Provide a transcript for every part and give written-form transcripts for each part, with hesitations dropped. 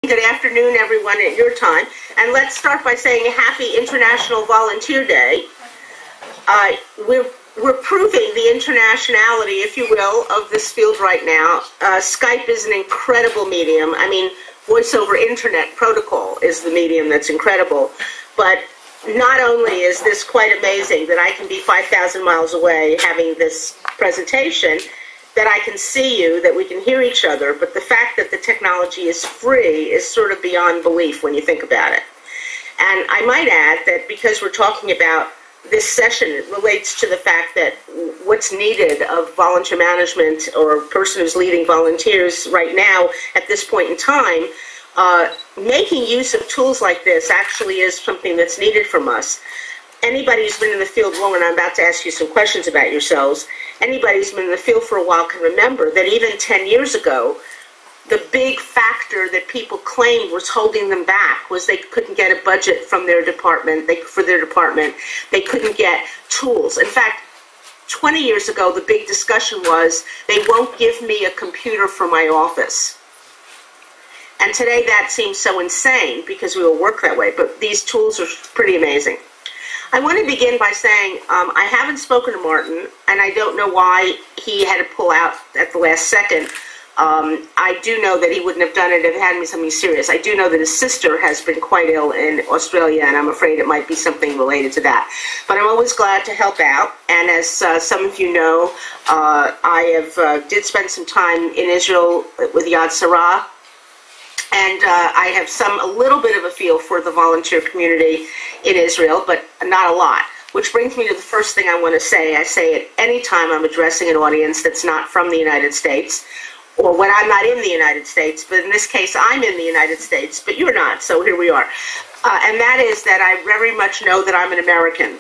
Good afternoon, everyone, at your time. And let's start by saying Happy International Volunteer Day. We're proving the internationality, if you will, of this field right now. Skype is an incredible medium. I mean, voice over internet protocol is the medium that's incredible. But not only is this quite amazing that I can be 5,000 miles away having this presentation, that I can see you, that we can hear each other, but the fact that the technology is free is sort of beyond belief when you think about it. And I might add that because we're talking about this session, it relates to the fact that what's needed of volunteer management or a person who's leading volunteers right now at this point in time, making use of tools like this actually is something that's needed from us. Anybody who's been in the field long, and I'm about to ask you some questions about yourselves, anybody who's been in the field for a while can remember that even 10 years ago, the big factor that people claimed was holding them back was they couldn't get a budget from their department, they couldn't get tools. In fact, 20 years ago, the big discussion was, they won't give me a computer for my office. And today that seems so insane because we all work that way, but these tools are pretty amazing. I want to begin by saying I haven't spoken to Martin, and I don't know why he had to pull out at the last second. I do know that he wouldn't have done it if it hadn't been something serious. I do know that his sister has been quite ill in Australia, and I'm afraid it might be something related to that. But I'm always glad to help out, and as some of you know, I did spend some time in Israel with Yad Sarah, and I have a little bit of a feel for the volunteer community in Israel, but not a lot. Which brings me to the first thing I want to say. I say it any time I'm addressing an audience that's not from the United States, or when I'm not in the United States, but in this case I'm in the United States, but you're not, so here we are. And that is that I very much know that I'm an American.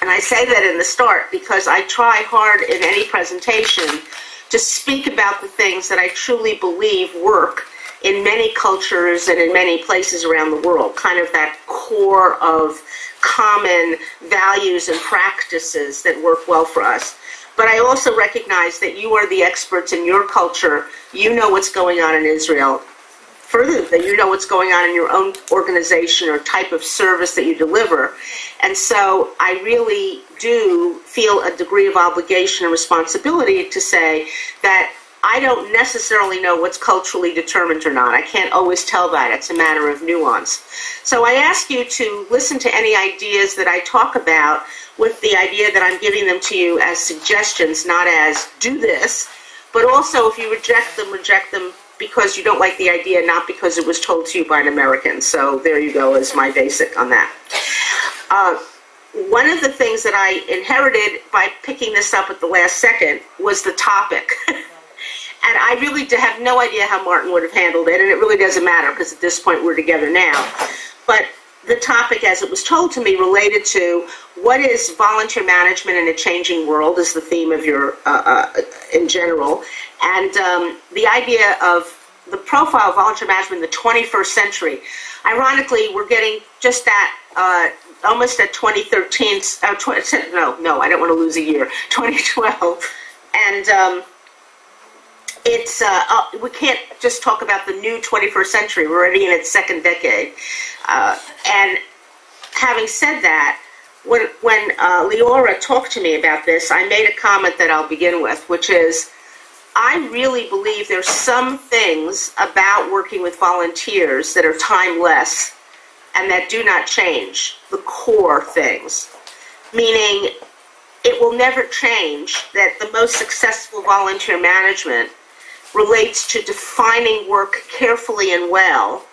And I say that in the start because I try hard in any presentation to speak about the things that I truly believe work in many cultures and in many places around the world, kind of that core of common values and practices that work well for us. But I also recognize that you are the experts in your culture. You know what's going on in Israel. Further, that you know what's going on in your own organization or type of service that you deliver. And so I really do feel a degree of obligation and responsibility to say that I don't necessarily know what's culturally determined or not. I can't always tell that. It's a matter of nuance. So I ask you to listen to any ideas that I talk about with the idea that I'm giving them to you as suggestions, not as do this, but also if you reject them because you don't like the idea, not because it was told to you by an American. So there you go, is my basic on that. One of the things that I inherited by picking this up at the last second was the topic. And I really have no idea how Martin would have handled it, and it really doesn't matter because at this point we're together now. But the topic, as it was told to me, related to what is volunteer management in a changing world is the theme of your, in general. And the idea of the profile of volunteer management in the 21st century. Ironically, we're getting just that, almost at 2013, no, I don't want to lose a year, 2012. And it's we can't just talk about the new 21st century. We're already in its second decade. And having said that, when Leora talked to me about this, I made a comment that I'll begin with, which is, I really believe there's some things about working with volunteers that are timeless and that do not change, the core things. Meaning, it will never change that the most successful volunteer management relates to defining work carefully and well,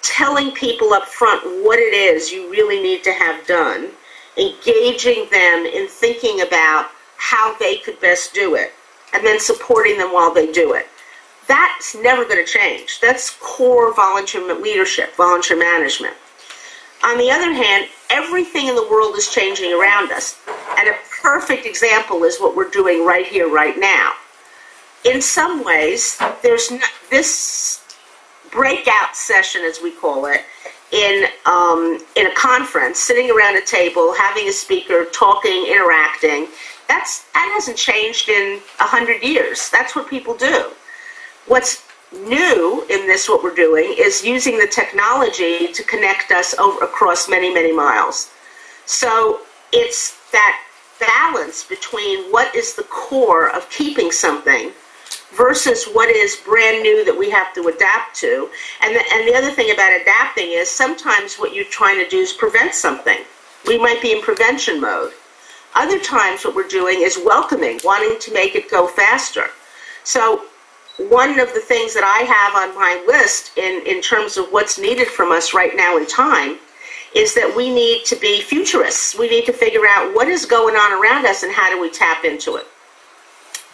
telling people up front what it is you really need to have done, engaging them in thinking about how they could best do it, and then supporting them while they do it. That's never going to change. That's core volunteer leadership, volunteer management. On the other hand, everything in the world is changing around us, and a perfect example is what we're doing right here, right now. In some ways, there's this breakout session, as we call it, in a conference, sitting around a table, having a speaker, talking, interacting. That hasn't changed in 100 years. That's what people do. What's new in this, what we're doing, is using the technology to connect us across many, many miles. So it's that balance between what is the core of keeping something versus what is brand new that we have to adapt to. And the other thing about adapting is sometimes what you're trying to do is prevent something. We might be in prevention mode. Other times what we're doing is welcoming, wanting to make it go faster. So one of the things that I have on my list in terms of what's needed from us right now in time is that we need to be futurists. We need to figure out what is going on around us and how do we tap into it.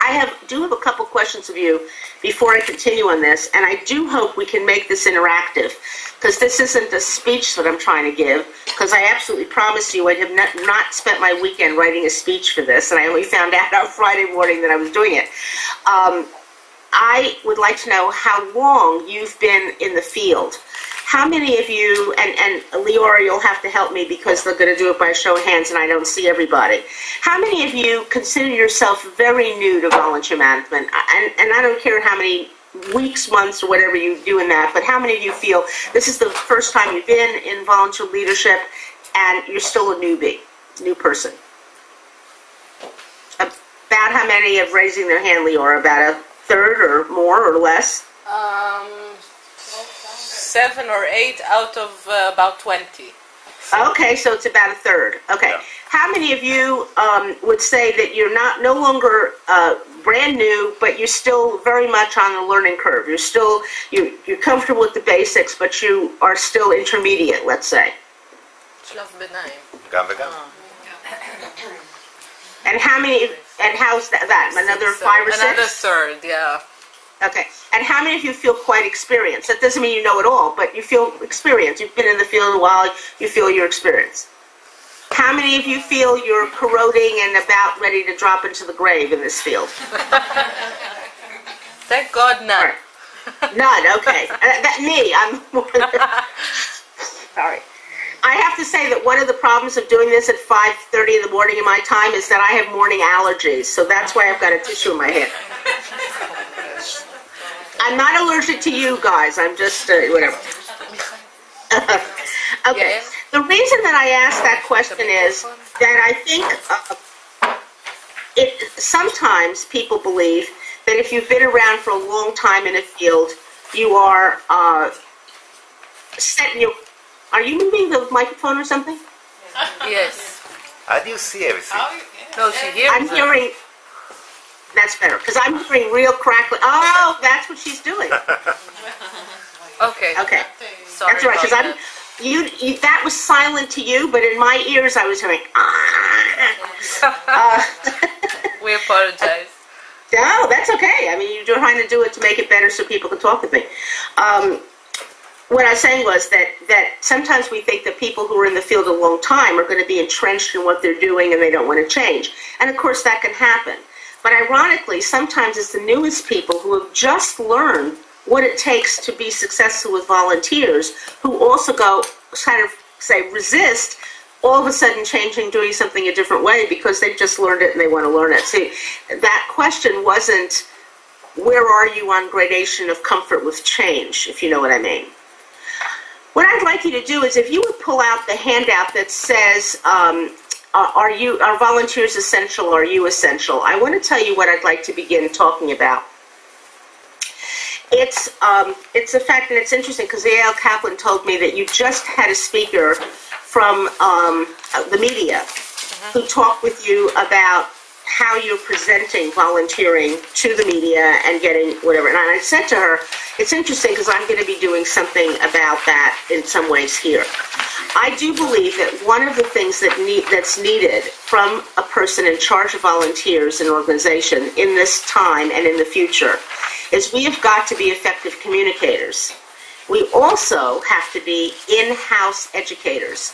I do have a couple questions of you before I continue on this, and I do hope we can make this interactive, because this isn't a speech that I'm trying to give, because I absolutely promise you I have not spent my weekend writing a speech for this, and I only found out on Friday morning that I was doing it. I would like to know how long you've been in the field. How many of you, and Leora, you'll have to help me because they're going to do it by a show of hands and I don't see everybody. How many of you consider yourself very new to volunteer management? And I don't care how many weeks, months, or whatever you do in that, but how many of you feel this is the first time you've been in volunteer leadership and you're still a newbie, new person? About how many have raising their hand, Leora? About a third or more or less? 7 or 8 out of about 20. Okay, so it's about a third. Okay. Yeah. How many of you would say that you're no longer brand new, but you're still very much on the learning curve? You're comfortable with the basics, but you are still intermediate, let's say. And how many? And how's that? Another 5 or 6? Another third, yeah. Okay. And how many of you feel quite experienced? That doesn't mean you know it all, but you feel experienced. You've been in the field a while, you feel you're experienced. How many of you feel you're corroding and about ready to drop into the grave in this field? Thank God, none. Right. None, okay. Me, I'm sorry. I have to say that one of the problems of doing this at 5:30 in the morning in my time is that I have morning allergies, so that's why I've got a tissue in my head. I'm not allergic to you guys. I'm just, whatever. Okay. Yes. The reason that I ask that question is that I think sometimes people believe that if you've been around for a long time in a field, you are set in your... Are you moving the microphone or something? Yes. How do you see everything? No, she hears. I'm hearing... That's better, because I'm hearing real crackling. Oh, that's what she's doing. Okay. Okay. Sorry. That's right, because that was silent to you, but in my ears I was hearing. We apologize. No, that's okay. I mean, you're trying to do it to make it better so people can talk with me. What I was saying was that sometimes we think that people who are in the field a long time are going to be entrenched in what they're doing and they don't want to change. And of course that can happen. But ironically, sometimes it's the newest people who have just learned what it takes to be successful with volunteers who also go, kind of say, resist all of a sudden changing, doing something a different way because they've just learned it and they want to learn it. See, that question wasn't, where are you on gradation of comfort with change, if you know what I mean. What I'd like you to do is if you would pull out the handout that says, are volunteers essential? Are you essential? I want to tell you what I'd like to begin talking about. It's a fact, and it's interesting because A.L. Kaplan told me that you just had a speaker from the media who talked with you about how you're presenting volunteering to the media and getting whatever. And I said to her, it's interesting because I'm going to be doing something about that in some ways here. I do believe that one of the things that's needed from a person in charge of volunteers in an organization in this time and in the future is we have got to be effective communicators. We also have to be in-house educators.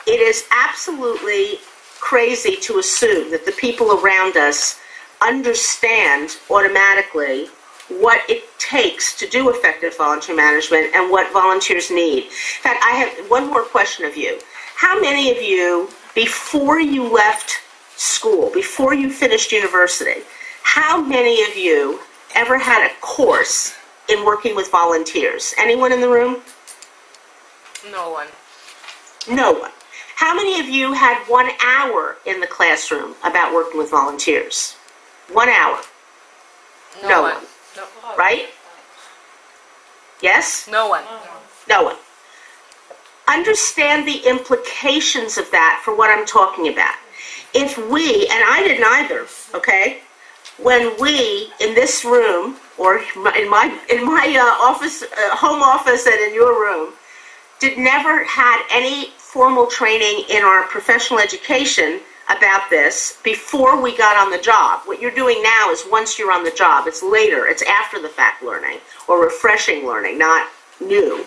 It is absolutely crazy to assume that the people around us understand automatically what it takes to do effective volunteer management and what volunteers need. In fact, I have one more question of you. How many of you, before you left school, before you finished university, how many of you ever had a course in working with volunteers? Anyone in the room? No one. No one. How many of you had 1 hour in the classroom about working with volunteers? 1 hour. No one. No. Right? Yes? No one. No one. Understand the implications of that for what I'm talking about. If we, and I didn't either, okay, when we in this room or in my office, home office, and in your room, never had any formal training in our professional education about this before we got on the job. What you're doing now is once you're on the job. It's later. It's after the fact learning or refreshing learning, not new.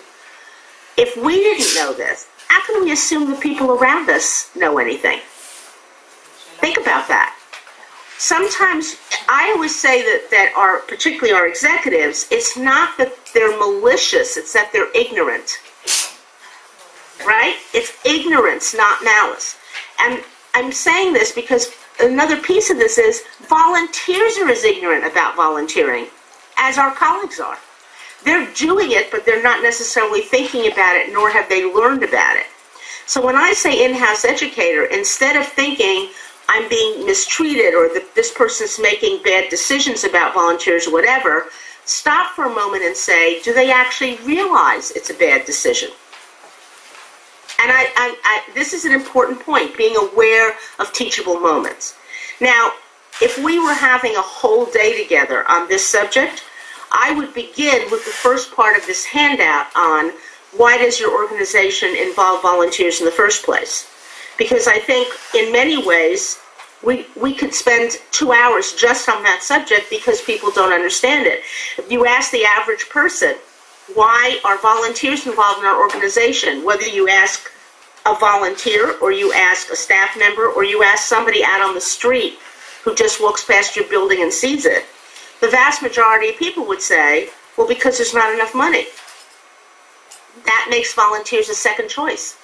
If we didn't know this, how can we assume the people around us know anything? Think about that. Sometimes, I always say that particularly our executives, it's not that they're malicious, it's that they're ignorant. Right? It's ignorance, not malice. And I'm saying this because another piece of this is volunteers are as ignorant about volunteering as our colleagues are. They're doing it, but they're not necessarily thinking about it, nor have they learned about it. So when I say in-house educator, instead of thinking I'm being mistreated or that this person's making bad decisions about volunteers or whatever, stop for a moment and say, do they actually realize it's a bad decision? And this is an important point, being aware of teachable moments. Now, if we were having a whole day together on this subject, I would begin with the first part of this handout on why does your organization involve volunteers in the first place? Because I think in many ways we could spend 2 hours just on that subject because people don't understand it. If you ask the average person, why are volunteers involved in our organization? Whether you ask a volunteer or you ask a staff member or you ask somebody out on the street who just walks past your building and sees it, the vast majority of people would say, well, because there's not enough money. That makes volunteers a second choice.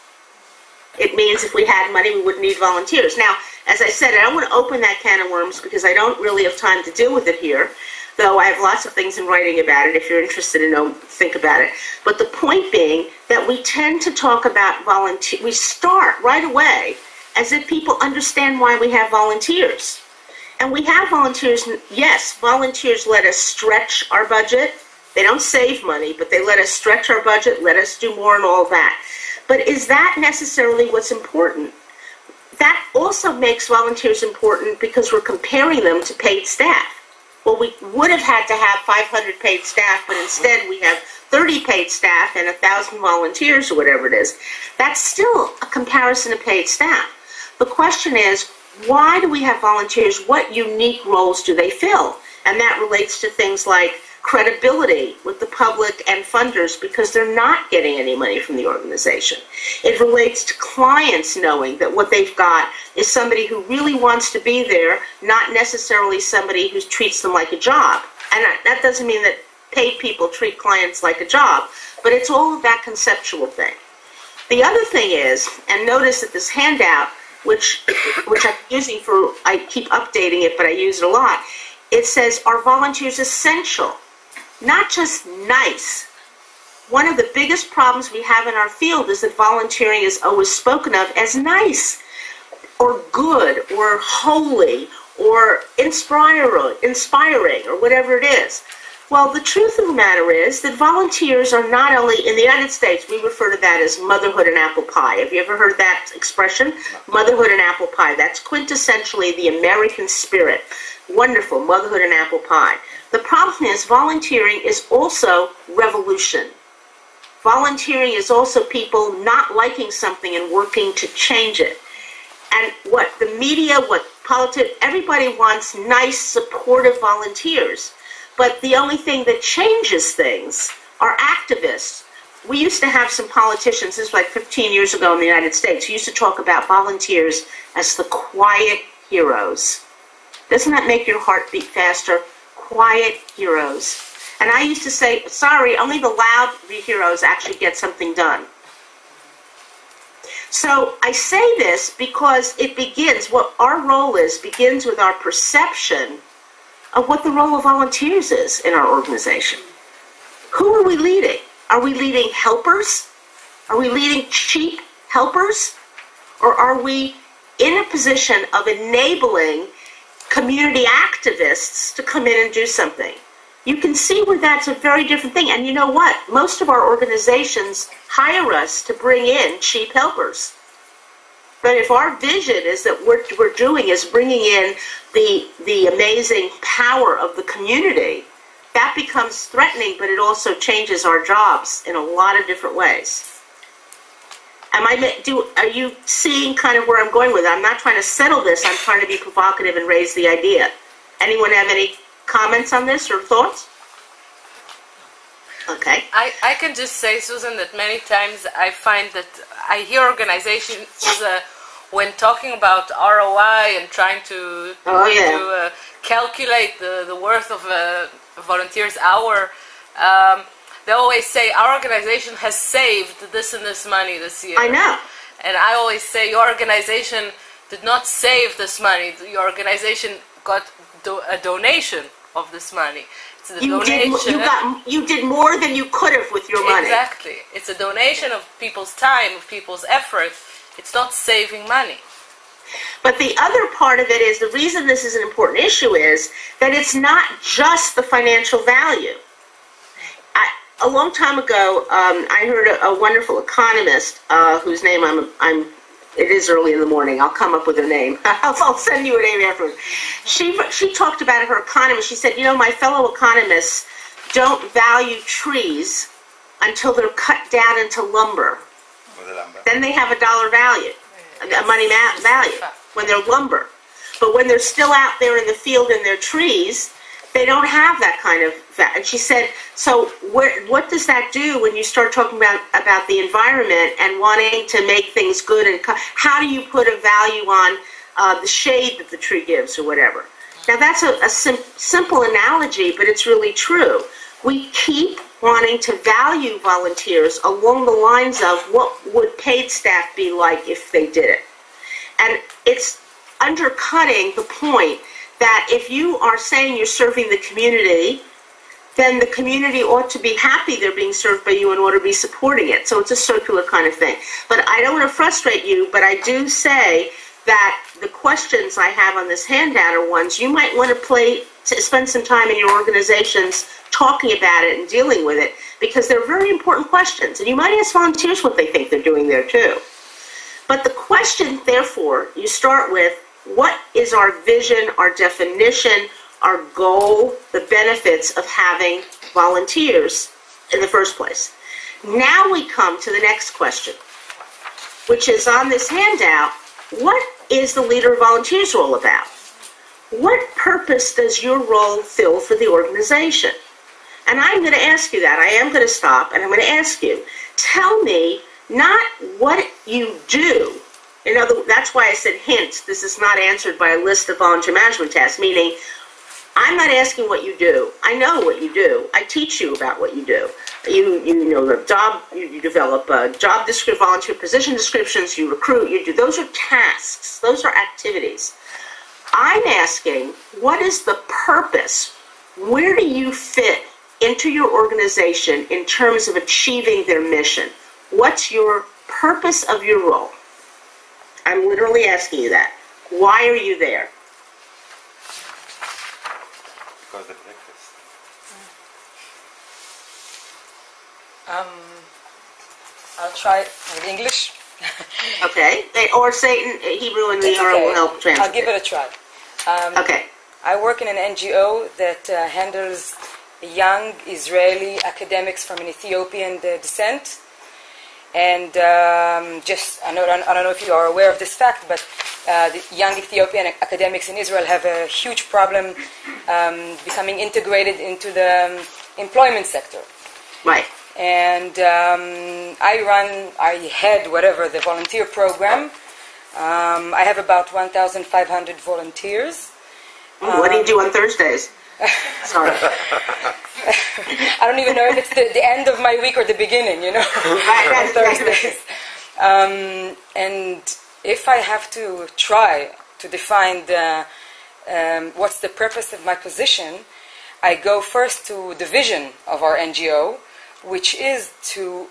It means if we had money, we wouldn't need volunteers. Now, as I said, I don't want to open that can of worms because I don't really have time to deal with it here, though I have lots of things in writing about it. If you're interested in think about it. But the point being that we tend to talk about volunteer. We start right away as if people understand why we have volunteers. And we have volunteers. Yes, volunteers let us stretch our budget. They don't save money, but they let us stretch our budget, let us do more and all that. But is that necessarily what's important? That also makes volunteers important because we're comparing them to paid staff. Well, we would have had to have 500 paid staff, but instead we have 30 paid staff and 1,000 volunteers or whatever it is. That's still a comparison of paid staff. The question is, why do we have volunteers? What unique roles do they fill? And that relates to things like credibility with the public and funders because they're not getting any money from the organization. It relates to clients knowing that what they've got is somebody who really wants to be there, not necessarily somebody who treats them like a job. And that doesn't mean that paid people treat clients like a job, but it's all of that conceptual thing. The other thing is, and notice that this handout, which I'm using I keep updating it, but I use it a lot, it says, are volunteers essential? Not just nice. One of the biggest problems we have in our field is that volunteering is always spoken of as nice, or good, or holy, or inspiring, or whatever it is. Well, the truth of the matter is that volunteers are not only, in the United States, we refer to that as motherhood and apple pie. Have you ever heard that expression? Motherhood and apple pie. That's quintessentially the American spirit. Wonderful, motherhood and apple pie. The problem is volunteering is also revolution. Volunteering is also people not liking something and working to change it. And what the media, what politics, everybody wants nice, supportive volunteers. But the only thing that changes things are activists. We used to have some politicians, this was like 15 years ago in the United States, who used to talk about volunteers as the quiet heroes. Doesn't that make your heart beat faster? Quiet heroes. And I used to say, sorry, only the loud heroes actually get something done. So I say this because it begins, what our role is, begins with our perception of what the role of volunteers is in our organization. Who are we leading? Are we leading helpers? Are we leading cheap helpers? Or are we in a position of enabling community activists to come in and do something? You can see where that's a very different thing. And you know what? Most of our organizations hire us to bring in cheap helpers. But if our vision is that what we're doing is bringing in the amazing power of the community, that becomes threatening, but it also changes our jobs in a lot of different ways. Are you seeing kind of where I'm going with it? I'm not trying to settle this. I'm trying to be provocative and raise the idea. Anyone have any comments on this or thoughts? Okay. I can just say, Susan, that many times I find that I hear organizations when talking about ROI and trying to calculate the worth of a volunteer's hour, they always say, our organization has saved this and this money this year. I know. And I always say, your organization did not save this money. Your organization got a donation of this money. It's a donation. You did more than you could have with your money. Exactly. It's a donation of people's time, of people's effort. It's not saving money. But the other part of it is, the reason this is an important issue is that it's not just the financial value. A long time ago, I heard a wonderful economist whose name it is early in the morning. I'll come up with a name. I'll send you a name afterwards. She talked about her economy. She said, you know, my fellow economists don't value trees until they're cut down into lumber. Then they have a dollar value, a money value, when they're lumber. But when they're still out there in the field in their trees, they don't have that kind of value. And she said, so what does that do when you start talking about the environment and wanting to make things good? And how do you put a value on the shade that the tree gives or whatever? Now that's a simple analogy, but it's really true. We keep wanting to value volunteers along the lines of what would paid staff be like if they did it. And it's undercutting the point that if you are saying you're serving the community, then the community ought to be happy they're being served by you and ought to be supporting it. So it's a circular kind of thing. But I don't want to frustrate you, but I do say that the questions I have on this handout are ones you might want to spend some time in your organizations talking about it and dealing with it, because they're very important questions. And you might ask volunteers what they think they're doing there too. But the question, therefore, you start with, what is our vision, our definition, our goal, the benefits of having volunteers in the first place? Now we come to the next question, which is on this handout. What is the leader of volunteers all about? What purpose does your role fill for the organization? And I'm going to ask you that. I am going to stop and I'm going to ask you, tell me not what you do. That's why I said hint. This is not answered by a list of volunteer management tasks, meaning I'm not asking what you do. I know what you do. I teach you about what you do. You know the job, you develop job description, volunteer position descriptions, you recruit, you do. Those are tasks. Those are activities. I'm asking, what is the purpose? Where do you fit into your organization in terms of achieving their mission? What's your purpose of your role? I'm literally asking you that. Why are you there? Because the breakfast. I'll try with English. Okay. Or say in Hebrew and the will help translate. I'll give it a try. Okay. I work in an NGO that handles young Israeli academics from an Ethiopian descent. And I don't know if you are aware of this fact, but the young Ethiopian academics in Israel have a huge problem becoming integrated into the employment sector. Right. And I head the volunteer program. I have about 1,500 volunteers. What do you do on Thursdays? Sorry. I don't even know if it's the end of my week or the beginning, Right, on Thursdays. And if I have to try to define what's the purpose of my position, I go first to the vision of our NGO, which is to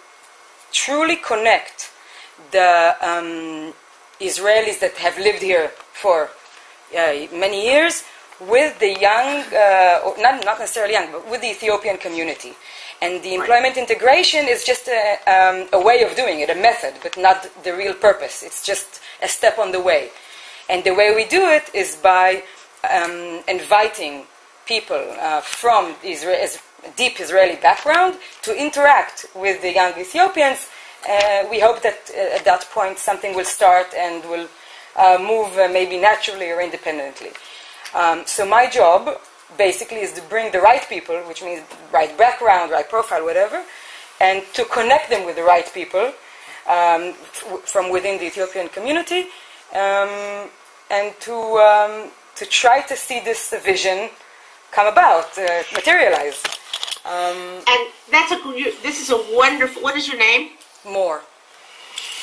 truly connect the Israelis that have lived here for many years with the young, not necessarily young, but with the Ethiopian community. And the employment integration is just a way of doing it, a method, but not the real purpose. It's just a step on the way. And the way we do it is by inviting people from deep Israeli background to interact with the young Ethiopians. We hope that at that point something will start and will move maybe naturally or independently. So my job basically is to bring the right people, which means right background, right profile, whatever, and to connect them with the right people from within the Ethiopian community, and to try to see this vision come about, materialize. And this is a wonderful, what is your name? More.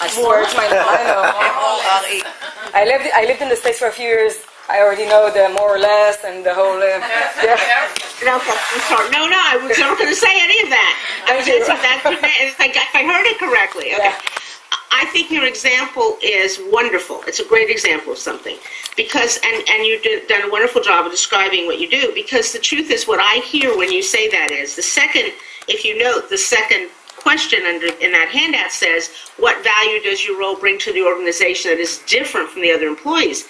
I swear it's my name. I know. I lived in the States for a few years. I already know the more or less and the whole. Yeah. No, I'm sorry. No, I was not going to say any of that. I was going to say that if I heard it correctly. Okay. Yeah. I think your example is wonderful. It's a great example of something. Because, and you've done a wonderful job of describing what you do, because the truth is what I hear when you say that is, the second, if you note, the second question in that handout says, what value does your role bring to the organization that is different from the other employees?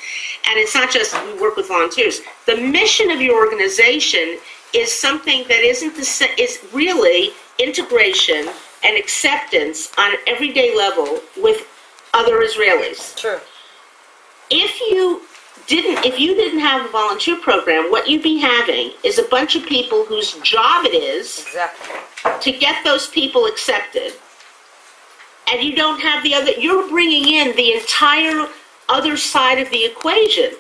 And it's not just we work with volunteers. The mission of your organization is something that is really integration and acceptance on an everyday level with other Israelis. True. If you didn't have a volunteer program, what you'd be having is a bunch of people whose job it is to get those people accepted, and you don't have you're bringing in the entire other side of the equation,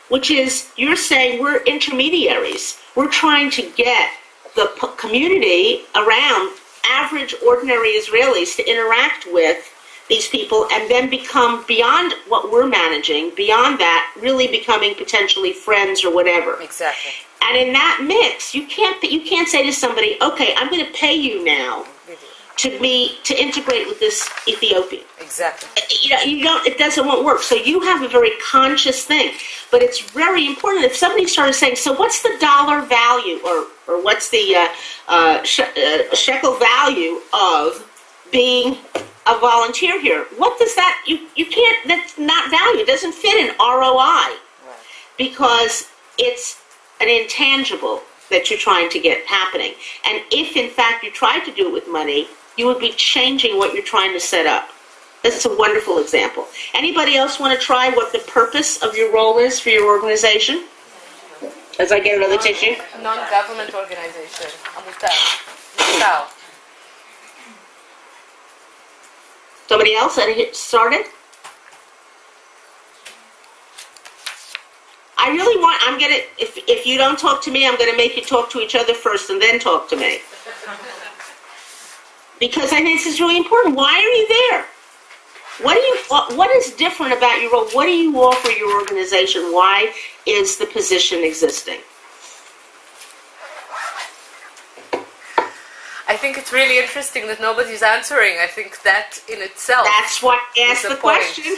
which is you're saying we're intermediaries. We're trying to get the community around average, ordinary Israelis to interact with these people and then become beyond what we're managing, beyond that, really becoming potentially friends or whatever. Exactly. And in that mix, you can't say to somebody, okay, I'm going to pay you now to integrate with this Ethiopian. Exactly. It won't work. So you have a very conscious thing. But it's very important. If somebody started saying, so what's the dollar value or what's the shekel value of being a volunteer here? What does that, you can't, that's not value. It doesn't fit in ROI because it's an intangible that you're trying to get happening. And if in fact you tried to do it with money, you would be changing what you're trying to set up. This is a wonderful example. Anybody else want to try what the purpose of your role is for your organization? As I get another tissue. Non-government organization. Amuta. Somebody else that started? I really want, if you don't talk to me, I'm going to make you talk to each other first and then talk to me. Because I think this is really important. Why are you there? What is different about your role? What do you offer your organization? Why is the position existing? I think it's really interesting that nobody's answering. I think that in itself. That's why I asked the question.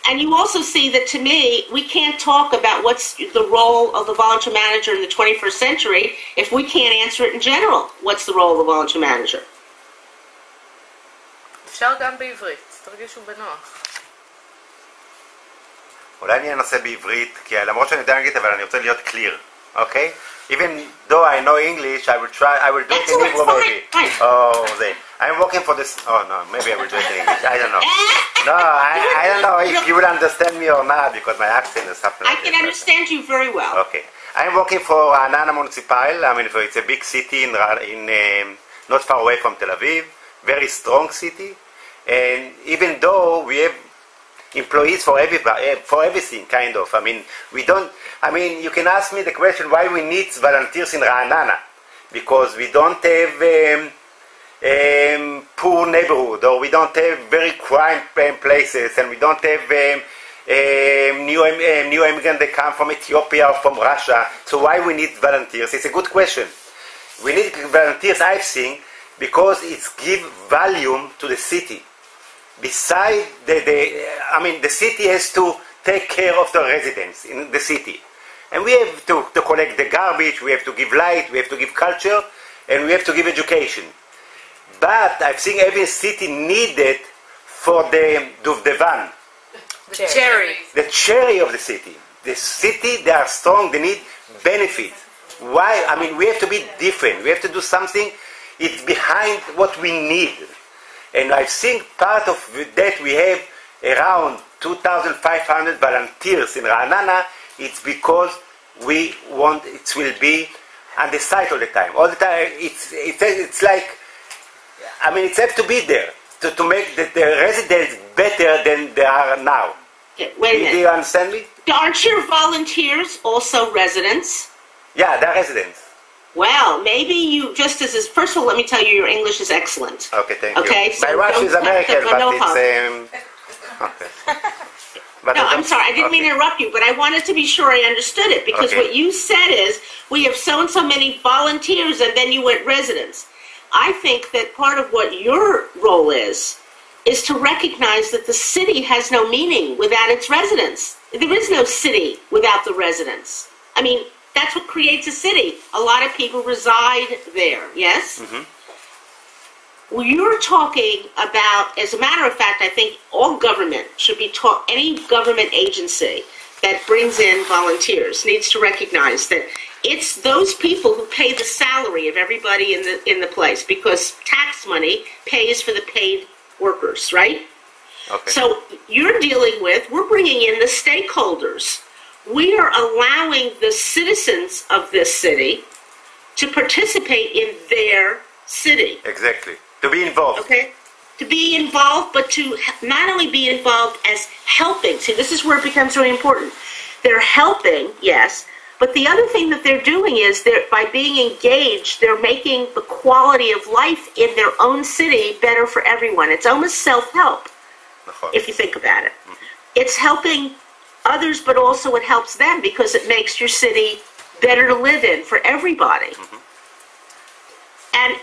And you also see that, to me, we can't talk about what's the role of the volunteer manager in the 21st century if we can't answer it in general. What's the role of the volunteer manager? אפשר גם בעברית, תרגישו בנוח. אולי אני אנסה בעברית, כי למרות שאני יודע אנגלית, אבל אני רוצה להיות clear, okay? Even though I know English, I will do it in Hebrew maybe. Oh, I'm working for this, oh no, maybe I will do it in English, I don't know. No, I don't know if you will understand me or not, because my accent is something I can understand you very well. Okay. I'm working for Anana Municipal, I mean, it's a big city in not far away from Tel Aviv, very strong city, and even though we have employees for everything, kind of. I mean, you can ask me the question why we need volunteers in Ra'anana, because we don't have poor neighborhood, or we don't have very crime places, and we don't have new immigrants that come from Ethiopia or from Russia. So why we need volunteers? It's a good question. We need volunteers, I think, because it gives volume to the city. Besides, the city has to take care of the residents in the city. And we have to collect the garbage, we have to give light, we have to give culture, and we have to give education. But I think every city needed for the duvdevan. The cherry. The cherry of the city. The city, they are strong, they need benefit. Why? I mean, we have to be different. We have to do something, it's behind what we need. And I think part of that we have around 2,500 volunteers in Ra'anana. It's because we want it will be on the site all the time. All the time, it's like, I mean, it has to be there to make the residents better than they are now. Okay, wait a minute. Do you understand me? Aren't your volunteers also residents? Yeah, they're residents. Well, maybe you, just as, first of all, let me tell you, your English is excellent. Okay, thank you. Okay, so my wife is American, but it's... okay. But no, I'm sorry, I didn't mean to interrupt you, but I wanted to be sure I understood it, because what you said is, we have so-and-so many volunteers, and then you went residents. I think that part of what your role is to recognize that the city has no meaning without its residents. There is no city without the residents. I mean, that's what creates a city. A lot of people reside there, yes? Mm-hmm. Well, you're talking about, as a matter of fact, I think all government should be taught, any government agency that brings in volunteers needs to recognize that it's those people who pay the salary of everybody in the place, because tax money pays for the paid workers, right? Okay. So you're dealing with, we're bringing in the stakeholders. We are allowing the citizens of this city to participate in their city. Exactly. To be involved. Okay? To be involved, but to not only be involved as helping. See, this is where it becomes really important. They're helping, yes, but the other thing that they're doing is, by being engaged, they're making the quality of life in their own city better for everyone. It's almost self-help, if you think about it. Mm-hmm. It's helping others, but also it helps them, because it makes your city better to live in for everybody. Mm-hmm. And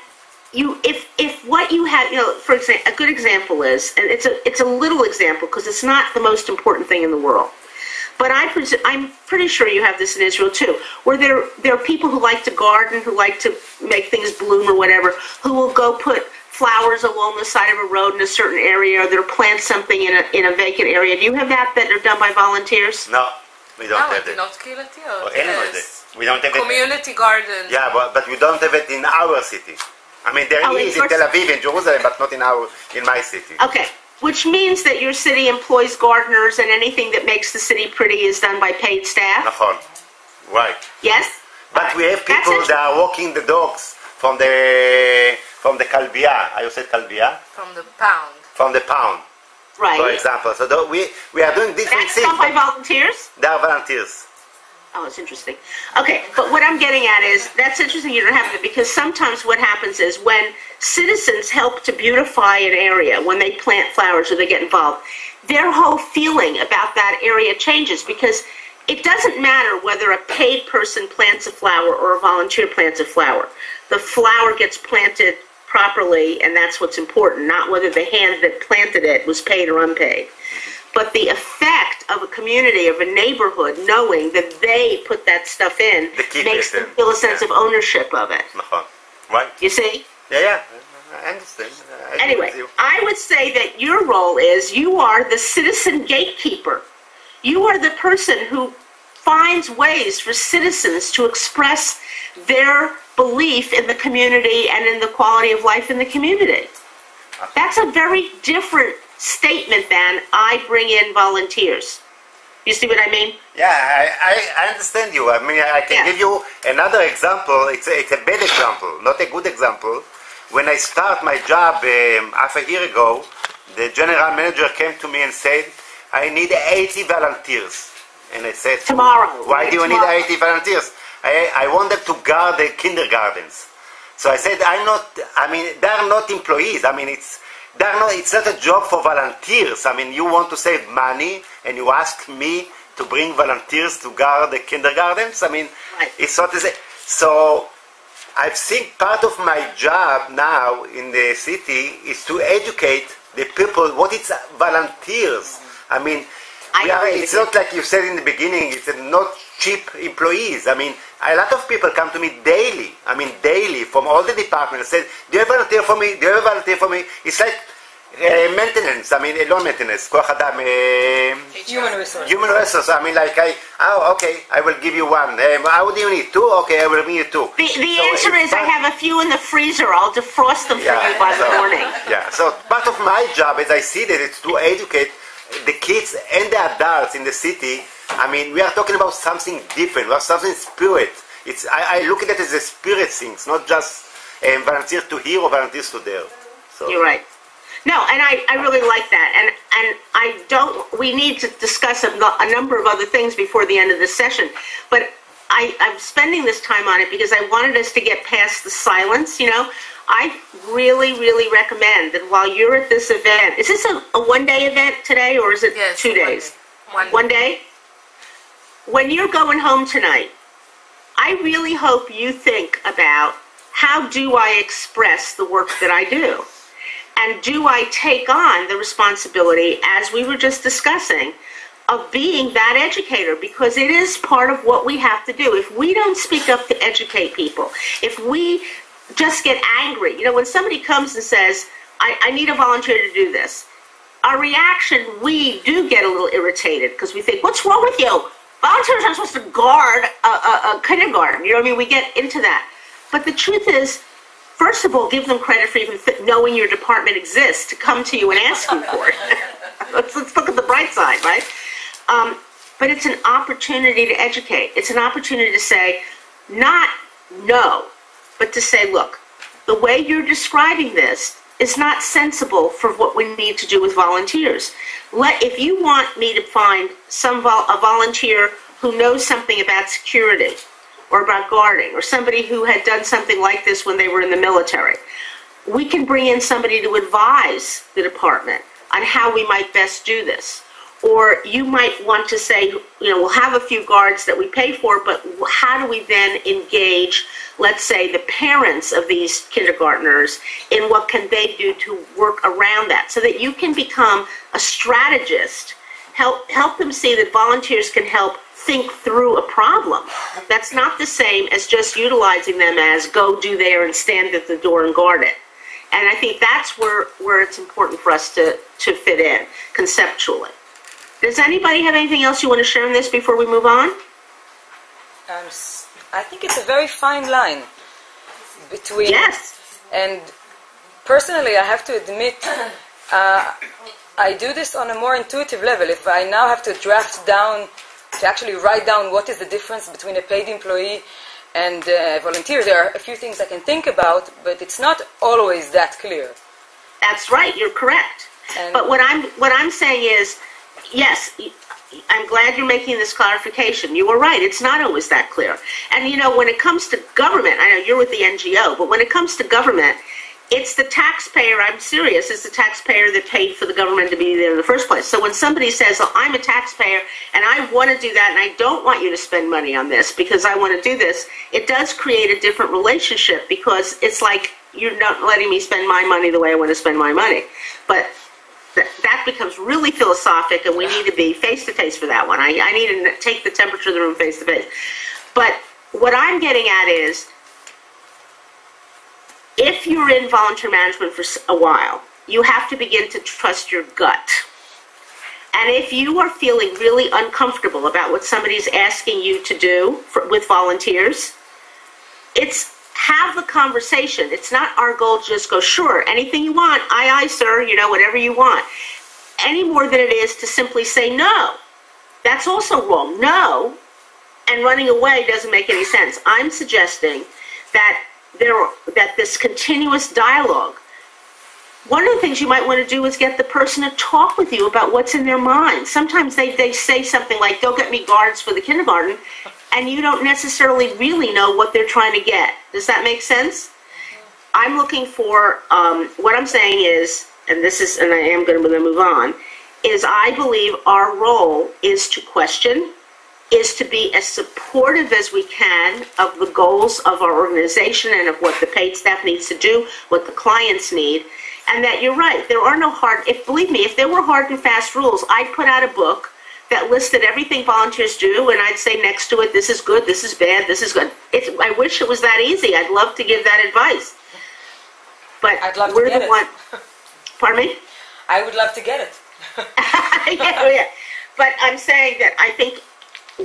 if what you have, for example, a good example is, and it's a little example because it's not the most important thing in the world, but I'm pretty sure you have this in Israel too, where there are people who like to garden, who like to make things bloom or whatever, who will go put flowers along the side of a road in a certain area, or they'll plant something in a vacant area. Do you have that are done by volunteers? No, we don't have it. We don't have community gardens. Yeah, but we don't have it in our city. I mean, there is in Tel Aviv and Jerusalem, but not in my city. Okay, which means that your city employs gardeners, and anything that makes the city pretty is done by paid staff? Right. Yes? But we have people that are walking the dogs from the kalbia. You said kalbia? From the pound. From the pound. Right. For example. So we are doing different things. That's done by volunteers? They are volunteers. Oh, it's interesting. Okay, but what I'm getting at is, that's interesting you don't have it, because sometimes what happens is when citizens help to beautify an area, when they plant flowers or they get involved, their whole feeling about that area changes, because it doesn't matter whether a paid person plants a flower or a volunteer plants a flower. The flower gets planted properly, and that's what's important, not whether the hand that planted it was paid or unpaid. But the effect of a community, of a neighborhood, knowing that they put that stuff in, makes them feel a sense of ownership of it. Right. You see? Yeah, I understand. Anyway, I would say that your role is, you are the citizen gatekeeper. You are the person who finds ways for citizens to express their belief in the community and in the quality of life in the community. That's a very different statement than, I bring in volunteers. You see what I mean? Yeah, I understand you. I mean, I can give you another example. It's a bad example, not a good example. When I start my job half a year ago, the general manager came to me and said, I need 80 volunteers. And I said, tomorrow. Why do you need 80 volunteers? I want them to guard the kindergartens. So I said, they are not employees. I mean, it's not a job for volunteers. I mean, you want to save money and you ask me to bring volunteers to guard the kindergartens? I mean, It's not the same. So I think part of my job now in the city is to educate the people what it's volunteers. I mean, it's not like you said in the beginning, it's not cheap employees. I mean, a lot of people come to me daily, daily, from all the departments, say, do you have volunteer for me? Do you have volunteer for me? It's like maintenance, not maintenance, כוח אדם, human resource. Human resource, okay, I will give you one. How do you need? 2? Okay, I will give you 2. The answer is I have a few in the freezer. I'll defrost them for you by the morning. Yeah, so part of my job, as I see that, it's to educate the kids and the adults in the city. We are talking about something different, about something spirit. I look at it as a spirit thing, not just volunteers to here or volunteers to there. So. You're right. No, and I really like that. And we need to discuss a number of other things before the end of this session. But I'm spending this time on it because I wanted us to get past the silence, I really, really recommend that while you're at this event, is this a one-day event today or is it 2 days? One day? When you're going home tonight, I really hope you think about how do I express the work that I do? And do I take on the responsibility, as we were just discussing, of being that educator? Because it is part of what we have to do. If we don't speak up to educate people, if we just get angry, when somebody comes and says, I need a volunteer to do this, our reaction, we do get a little irritated because we think, what's wrong with you? Volunteers aren't supposed to guard a kindergarten. We get into that. But the truth is, first of all, give them credit for even knowing your department exists to come to you and ask you for it. let's look at the bright side, right? But it's an opportunity to educate. It's an opportunity to say, not no, but to say, look, the way you're describing this is not sensible for what we need to do with volunteers. If you want me to find a volunteer who knows something about security, or about guarding, or somebody who had done something like this when they were in the military, we can bring in somebody to advise the department on how we might best do this. Or you might want to say, we'll have a few guards that we pay for, but how do we then engage, let's say, the parents of these kindergartners in what can they do to work around that, so that you can become a strategist, help them see that volunteers can help think through a problem. That's not the same as just utilizing them as go do there and stand at the door and guard it. And I think that's where it's important for us to fit in conceptually. Does anybody have anything else you want to share on this before we move on? I think it's a very fine line between... Yes. And personally, I have to admit, I do this on a more intuitive level. If I now have to draft down, to actually write down what is the difference between a paid employee and a volunteer, there are a few things I can think about, but it's not always that clear. That's right, you're correct. But what I'm saying is, yes, I'm glad you're making this clarification. You were right, it's not always that clear. And when it comes to government, I know you're with the NGO, but when it comes to government, it's the taxpayer, I'm serious, it's the taxpayer that paid for the government to be there in the first place. So when somebody says, oh, I'm a taxpayer and I want to do that and I don't want you to spend money on this because I want to do this, it does create a different relationship because it's like you're not letting me spend my money the way I want to spend my money. But that becomes really philosophic and we need to be face-to-face for that one. I need to take the temperature of the room face-to-face. But what I'm getting at is, if you're in volunteer management for a while, you have to begin to trust your gut. And if you are feeling really uncomfortable about what somebody's asking you to do with volunteers, it's have the conversation. It's not our goal to just go, sure, anything you want, aye, aye, sir, whatever you want. Any more than it is to simply say no. That's also wrong. No, and running away doesn't make any sense. I'm suggesting that this continuous dialogue, one of the things you might want to do is get the person to talk with you about what's in their mind. Sometimes they say something like, go get me guards for the kindergarten, and you don't necessarily really know what they're trying to get. Does that make sense? I'm looking for, what I'm saying is, and I am going to move on, is I believe our role is to question, is to be as supportive as we can of the goals of our organization and of what the paid staff needs to do, what the clients need, and that you're right, there are no believe me, if there were hard and fast rules, I'd put out a book that listed everything volunteers do, and I'd say next to it, this is good, this is bad, this is good. I wish it was that easy. I'd love to give that advice. But I'd love to get it. Pardon me? I would love to get it. yeah. But I'm saying that I think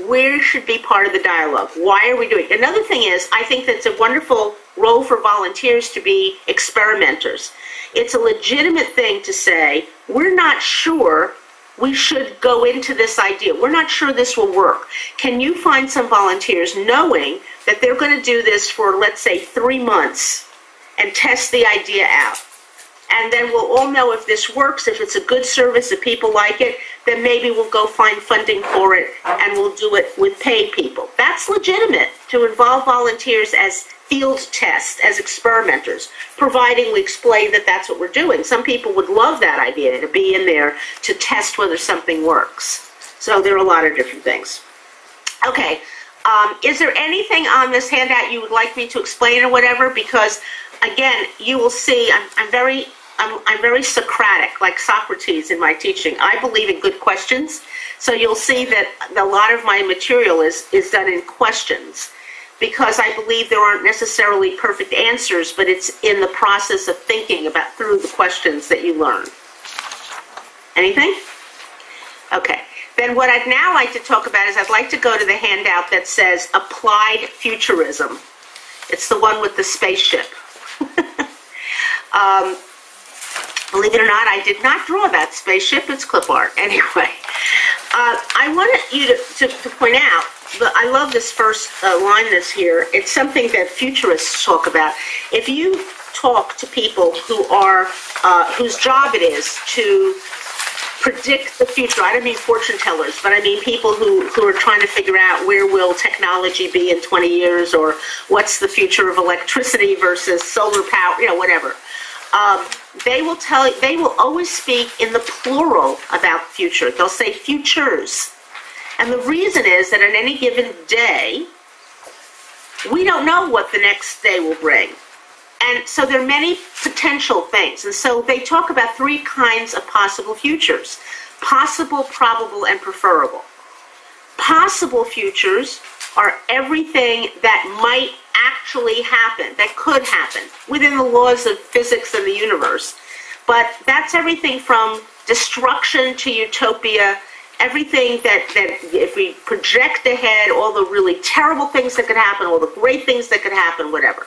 we should be part of the dialogue. Why are we doing it? Another thing is, I think that's a wonderful role for volunteers to be experimenters. It's a legitimate thing to say, we're not sure we should go into this idea. We're not sure this will work. Can you find some volunteers knowing that they're going to do this for, let's say, 3 months and test the idea out? And then we'll all know if this works, if it's a good service, if people like it, then maybe we'll go find funding for it and we'll do it with paid people. That's legitimate, to involve volunteers as field tests, as experimenters, providing we explain that that's what we're doing. Some people would love that idea, to be in there to test whether something works. So there are a lot of different things. Okay, is there anything on this handout you would like me to explain or whatever? Because again, you will see I'm very Socratic, like Socrates in my teaching. I believe in good questions. So you'll see that a lot of my material is done in questions, because I believe there aren't necessarily perfect answers, but it's in the process of thinking about through the questions that you learn. Anything? Okay. Then what I'd now like to talk about is I'd like to go to the handout that says Applied Futurism. It's the one with the spaceship. Believe it or not, I did not draw that spaceship. It's clip art. Anyway, I wanted you to point out, I love this first line that's here. It's something that futurists talk about. If you talk to people who are, whose job it is to predict the future, I don't mean fortune tellers, but I mean people who are trying to figure out where will technology be in 20 years, or what's the future of electricity versus solar power, whatever. They will always speak in the plural about future. They'll say futures. And the reason is that on any given day, we don't know what the next day will bring. And so there are many potential things. And so they talk about 3 kinds of possible futures: possible, probable, and preferable. Possible futures are everything that might actually happen, that could happen, within the laws of physics and the universe. But that's everything from destruction to utopia, everything that if we project ahead, all the really terrible things that could happen, all the great things that could happen, whatever.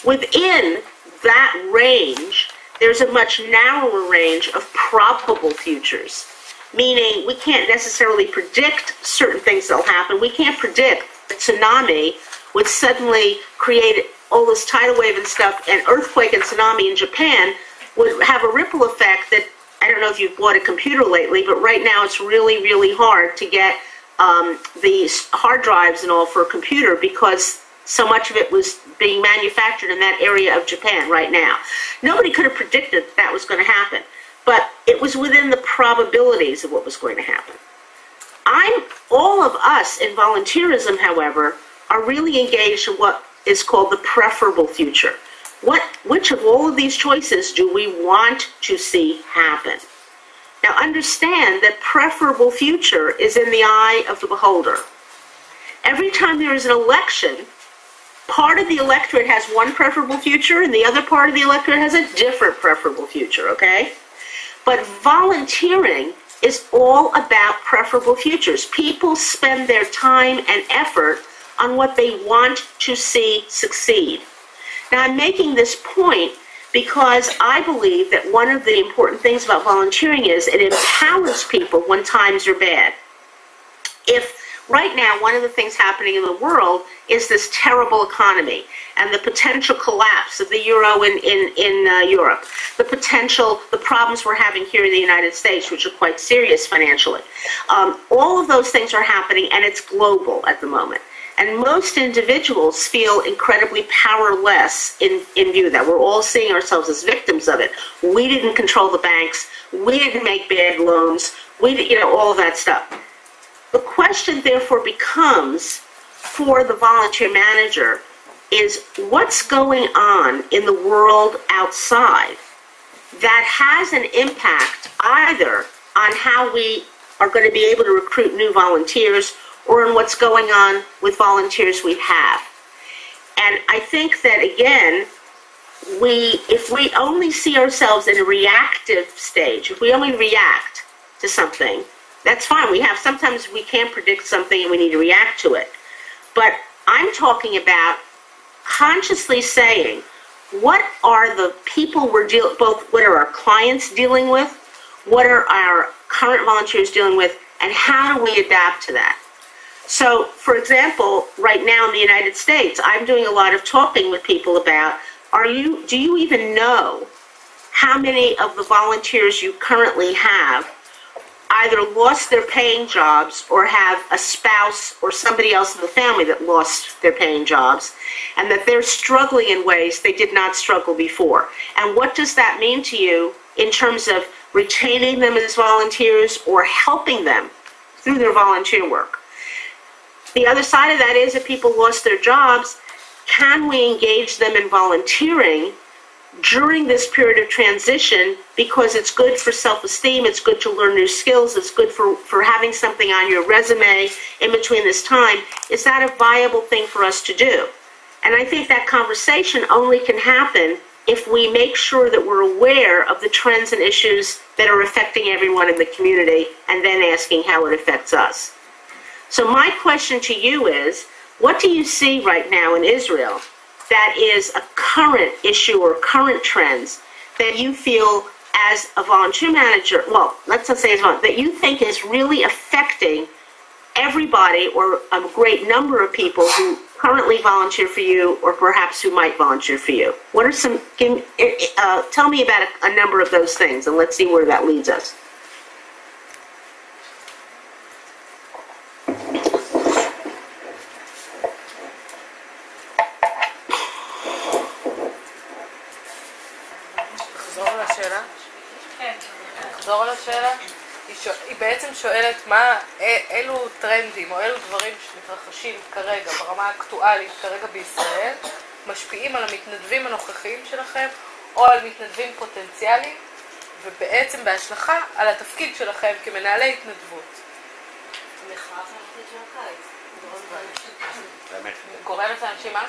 Within that range, there's a much narrower range of probable futures, meaning we can't necessarily predict certain things that will happen. We can't predict a tsunami would suddenly create all this tidal wave and stuff, and earthquake and tsunami in Japan would have a ripple effect that, I don't know if you've bought a computer lately, but right now it's really, really hard to get the hard drives and all for a computer, because so much of it was being manufactured in that area of Japan right now. Nobody could have predicted that was going to happen, but it was within the probabilities of what was going to happen. All of us in volunteerism, however, are really engaged in what is called the preferable future. Which of all of these choices do we want to see happen? Now understand that preferable future is in the eye of the beholder. Every time there is an election, part of the electorate has one preferable future and the other part of the electorate has a different preferable future, okay? But volunteering is all about preferable futures. People spend their time and effort on what they want to see succeed. Now, I'm making this point because I believe that one of the important things about volunteering is it empowers people when times are bad. If right now, one of the things happening in the world is this terrible economy and the potential collapse of the euro in Europe, the problems we're having here in the United States, which are quite serious financially. All of those things are happening, and it's global at the moment. And most individuals feel incredibly powerless in view of that. We're all seeing ourselves as victims of it. We didn't control the banks. We didn't make bad loans. All of that stuff. the question therefore becomes for the volunteer manager is what's going on in the world outside that has an impact either on how we are going to be able to recruit new volunteers or in what's going on with volunteers we have. And I think that, again, if we only see ourselves in a reactive stage, if we only react to something, that's fine. Sometimes we can't predict something and we need to react to it. But I'm talking about consciously saying, what are the people what are our clients dealing with, what are our current volunteers dealing with, and how do we adapt to that? So, for example, right now in the United States, I'm doing a lot of talking with people about, do you even know how many of the volunteers you currently have either lost their paying jobs or have a spouse or somebody else in the family that lost their paying jobs, and that they're struggling in ways they did not struggle before? And what does that mean to you in terms of retaining them as volunteers or helping them through their volunteer work? The other side of that is if people lost their jobs, can we engage them in volunteering during this period of transition because it's good for self-esteem, it's good to learn new skills, it's good for having something on your resume in between this time? Is that a viable thing for us to do? And I think that conversation only can happen if we make sure that we're aware of the trends and issues that are affecting everyone in the community and then asking how it affects us. So my question to you is, what do you see right now in Israel that is a current issue or current trends that you feel as a volunteer manager, well, let's not say as one, that you think is really affecting everybody or a great number of people who currently volunteer for you or perhaps who might volunteer for you? What are some, tell me about a number of those things and let's see where that leads us. נחזור לשאלה. היא בעצם שואלת אילו טרנדים או אילו דברים שמתרחשים כרגע ברמה האקטואלית כרגע בישראל משפיעים על המתנדבים הנוכחיים שלכם או על מתנדבים פוטנציאליים ובעצם בהשלכה על התפקיד שלכם כמנהלי התנדבות. גורמת לאנשים מה?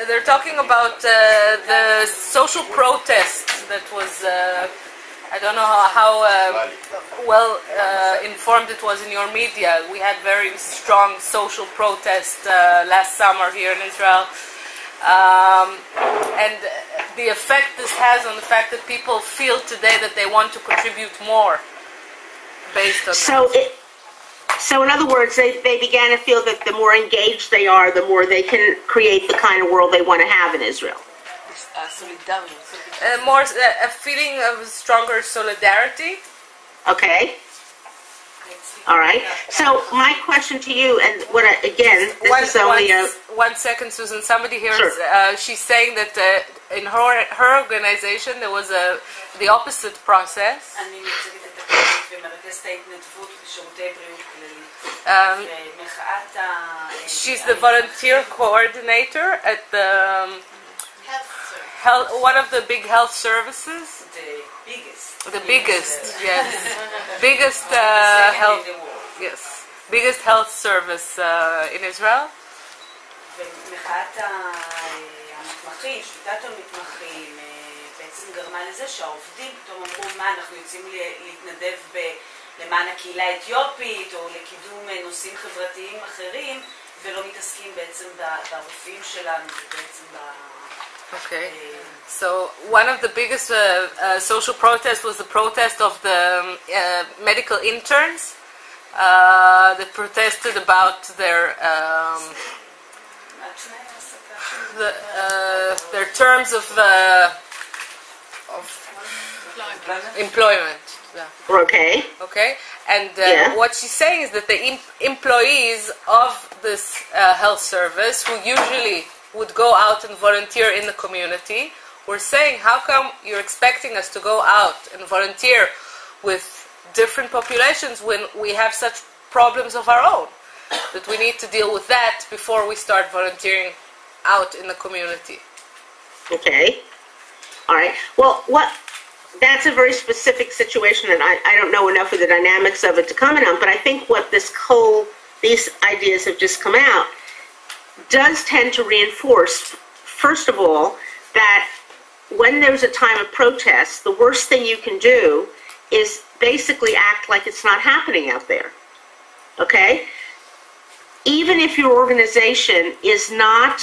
They're talking about the social protest that was, I don't know how well informed it was in your media. We had very strong social protest last summer here in Israel. And the effect this has on the fact that people feel today that they want to contribute more based on that. So in other words, they began to feel that the more engaged they are, the more they can create the kind of world they want to have in Israel. More a feeling of stronger solidarity. Okay. All right. So my question to you, and what again, this is only a... 1 second, Susan. Somebody here, sure. She's saying that in her organization there was the opposite process. She's the volunteer coordinator at the one of the big health services. The biggest, yes, biggest health, yes, biggest health service in Israel. שיטת המתמחים בעצם גרמה לזה שהעובדים פתאום אמרו מה אנחנו יוצאים להתנדב למען הקהילה האתיופית או לקידום נושאים חברתיים אחרים ולא מתעסקים בעצם ברופאים שלנו ובעצם Okay, so one of the biggest social protests was the protest of the medical interns that protested about their terms of employment. Yeah. Okay. Okay, and what she's saying is that the employees of this health service, who usually would go out and volunteer in the community, were saying, how come you're expecting us to go out and volunteer with different populations when we have such problems of our own, that we need to deal with that before we start volunteering out in the community. Okay. All right. Well, that's a very specific situation, and I don't know enough of the dynamics of it to comment on, but I think what these ideas have just come out does tend to reinforce, first of all, that when there's a time of protest, the worst thing you can do is basically act like it's not happening out there. Okay? Even if your organization is not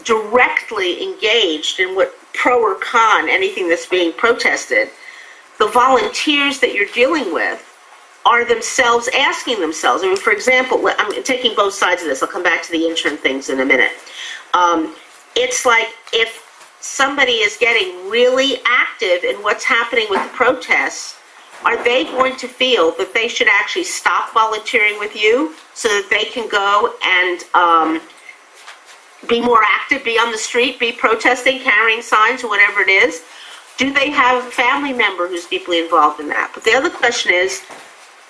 directly engaged in what pro or con anything that's being protested, the volunteers that you're dealing with are themselves asking themselves. I mean, for example, I'm taking both sides of this. I'll come back to the intern things in a minute. It's like if somebody is getting really active in what's happening with the protests, are they going to feel that they should actually stop volunteering with you so that they can go and be more active, be on the street, be protesting, carrying signs, or whatever it is? Do they have a family member who's deeply involved in that? But the other question is,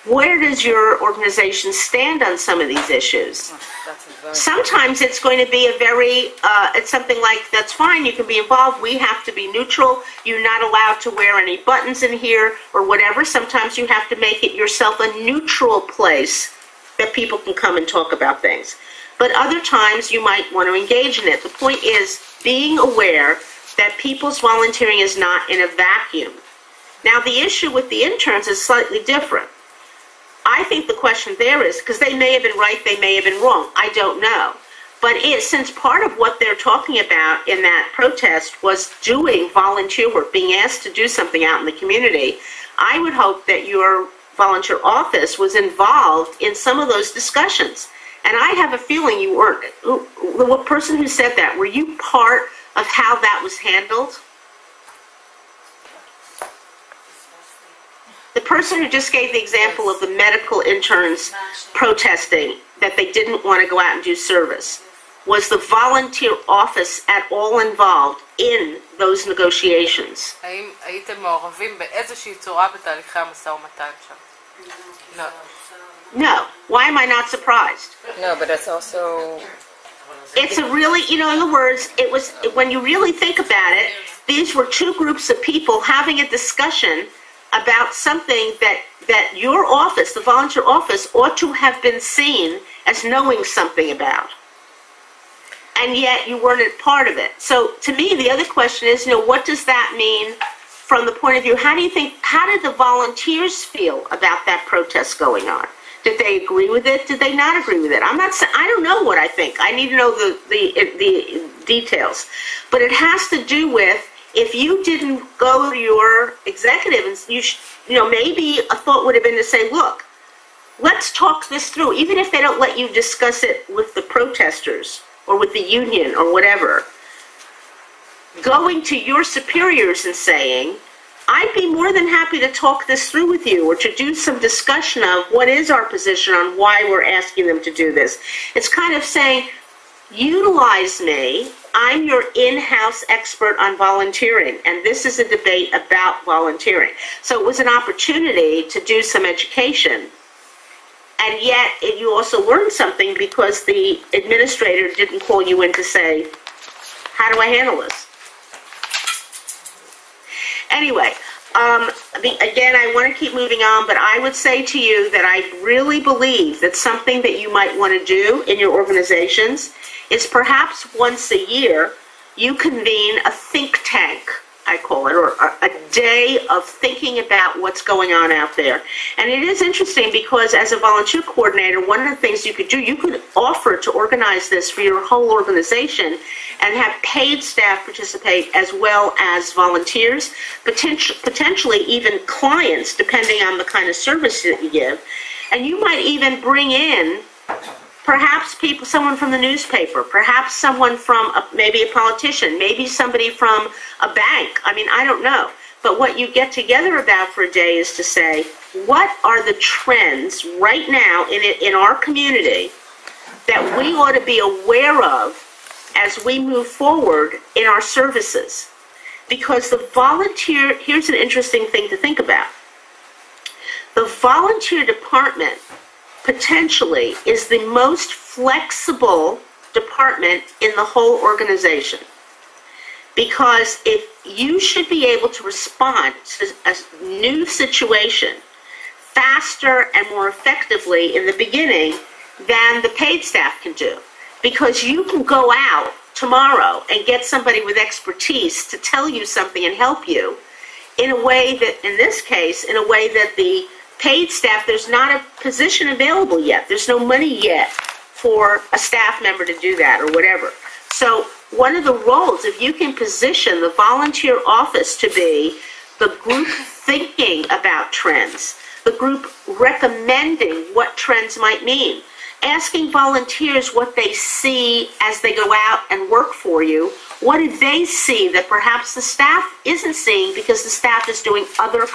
where does your organization stand on some of these issues? Sometimes it's going to be it's something like, that's fine, you can be involved, we have to be neutral, you're not allowed to wear any buttons in here, or whatever. Sometimes you have to make it yourself a neutral place that people can come and talk about things. But other times you might want to engage in it. The point is being aware that people's volunteering is not in a vacuum. Now, the issue with the interns is slightly different. I think the question there is, because they may have been right, they may have been wrong, I don't know. But since part of what they're talking about in that protest was doing volunteer work, being asked to do something out in the community, I would hope that your volunteer office was involved in some of those discussions. And I have a feeling you weren't. The person who said that, were you part of how that was handled? The person who just gave the example of the medical interns protesting that they didn't want to go out and do service, was the volunteer office at all involved in those negotiations? האם הייתם מעורבים באיזושהי צורה בתהליכי המשא ומתן שם? No. No. Why am I not surprised? No, but that's also... It's a really, in other words, it was, when you really think about it, these were two groups of people having a discussion about something that your office, the volunteer office, ought to have been seen as knowing something about. And yet you weren't a part of it. So to me, the other question is, what does that mean from the point of view, how did the volunteers feel about that protest going on? Did they agree with it? Did they not agree with it? I don't know what I think. I need to know the details. But it has to do with, if you didn't go to your executive, and maybe a thought would have been to say, look, let's talk this through, even if they don't let you discuss it with the protesters or with the union or whatever. Going to your superiors and saying, I'd be more than happy to talk this through with you, or to do some discussion of what is our position on why we're asking them to do this. It's kind of saying, utilize me. I'm your in-house expert on volunteering, and this is a debate about volunteering. So it was an opportunity to do some education, and yet you also learned something because the administrator didn't call you in to say, how do I handle this? Anyway, again, I want to keep moving on, but I would say to you that I really believe that something that you might want to do in your organizations is perhaps once a year you convene a think tank, I call it, or a day of thinking about what's going on out there. And it is interesting because as a volunteer coordinator, one of the things you could do, you could offer to organize this for your whole organization and have paid staff participate as well as volunteers, potentially even clients, depending on the kind of service that you give. And you might even bring in perhaps someone from the newspaper, perhaps someone from maybe a politician, maybe somebody from a bank. I mean, I don't know. But what you get together about for a day is to say, what are the trends right now in our community that we ought to be aware of as we move forward in our services? Because the volunteer, here's an interesting thing to think about. the volunteer department potentially is the most flexible department in the whole organization. Because if you should be able to respond to a new situation faster and more effectively in the beginning than the paid staff can do. Because you can go out tomorrow and get somebody with expertise to tell you something and help you in a way that, in this case, in a way that the paid staff, there's not a position available yet. There's no money yet for a staff member to do that or whatever. So one of the roles, if you can position the volunteer office to be the group thinking about trends, the group recommending what trends might mean, asking volunteers what they see as they go out and work for you. What do they see that perhaps the staff isn't seeing because the staff is doing other